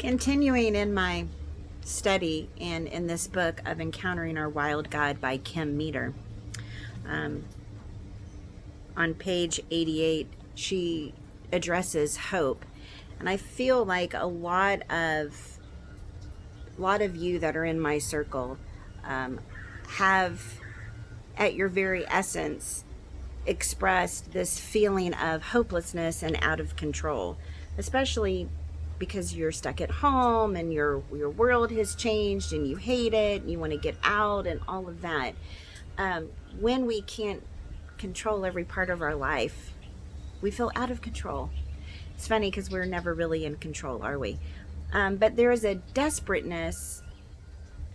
Continuing in my study and in this book of Encountering Our Wild God by Kim Meter, on page 88, she addresses hope. And I feel like a lot of you that are in my circle have, at your very essence, expressed this feeling of hopelessness and out of control, especially because you're stuck at home and your world has changed and you hate it and you want to get out and all of that. When we can't control every part of our life, we feel out of control. It's funny because we're never really in control, are we? But there is a desperateness,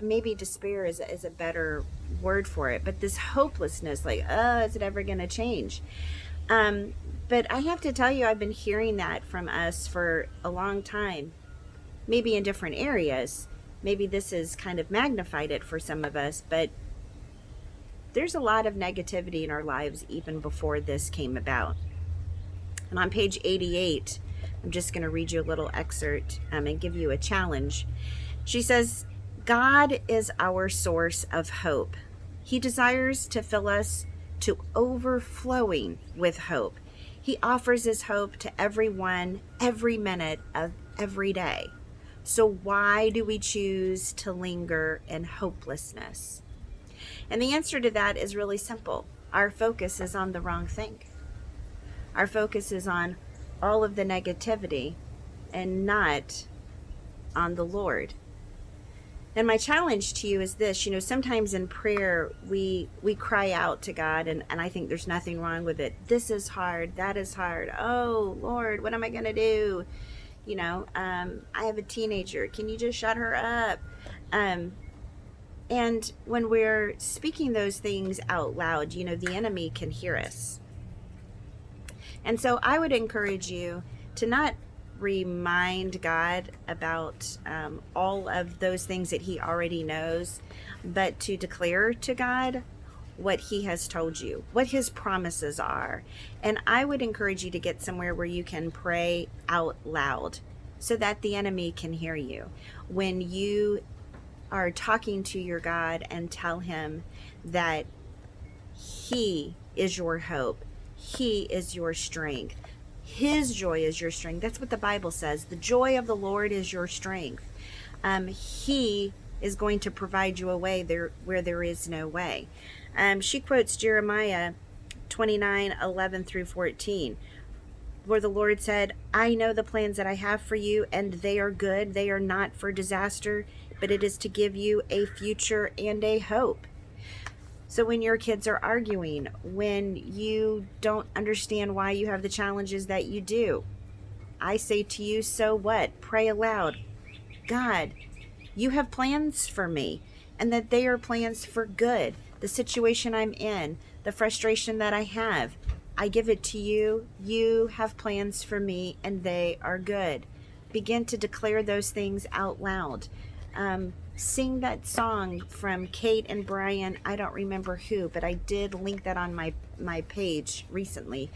maybe despair is a better word for it, but this hopelessness, like, is it ever going to change? But I have to tell you, I've been hearing that from us for a long time, maybe in different areas. Maybe this has kind of magnified it for some of us, but there's a lot of negativity in our lives even before this came about. And on page 88, I'm just going to read you a little excerpt and give you a challenge. She says, God is our source of hope. He desires to fill us to overflowing with hope. He offers his hope to everyone, every minute of every day. So why do we choose to linger in hopelessness? And the answer to that is really simple. Our focus is on the wrong thing. Our focus is on all of the negativity and not on the Lord. And my challenge to you is this, sometimes in prayer, we cry out to God, and I think there's nothing wrong with it. This is hard. That is hard. Oh, Lord, what am I going to do? I have a teenager. Can you just shut her up? And when we're speaking those things out loud, the enemy can hear us. And so I would encourage you to not remind God about all of those things that he already knows, but to declare to God what he has told you, what his promises are. And I would encourage you to get somewhere where you can pray out loud so that the enemy can hear you. When you are talking to your God and tell him that he is your hope, he is your strength, his joy is your strength. That's what the Bible says. The joy of the Lord is your strength. He is going to provide you a way there where there is no way. She quotes Jeremiah 29:11 through 14, where the Lord said, I know the plans that I have for you, and they are good. They are not for disaster, but it is to give you a future and a hope. So when your kids are arguing, when you don't understand why you have the challenges that you do, I say to you, so what? Pray aloud. God, you have plans for me, and that they are plans for good. The situation I'm in, the frustration that I have, I give it to you. You have plans for me, and they are good. Begin to declare those things out loud. Sing that song from Kate and Brian, I don't remember who, but I did link that on my page recently.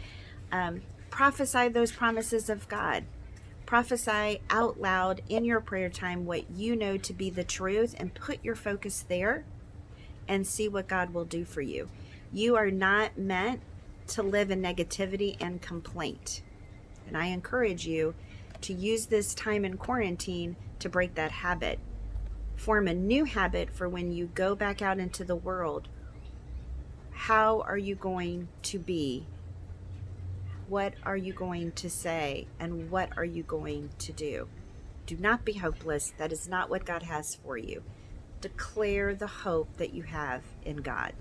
Prophesy those promises of God. Prophesy out loud in your prayer time what you know to be the truth, and put your focus there and see what God will do for you. You are not meant to live in negativity and complaint. And I encourage you to use this time in quarantine to break that habit. Form a new habit for when you go back out into the world. How are you going to be? What are you going to say? And what are you going to do? Do not be hopeless. That is not what God has for you. Declare the hope that you have in God.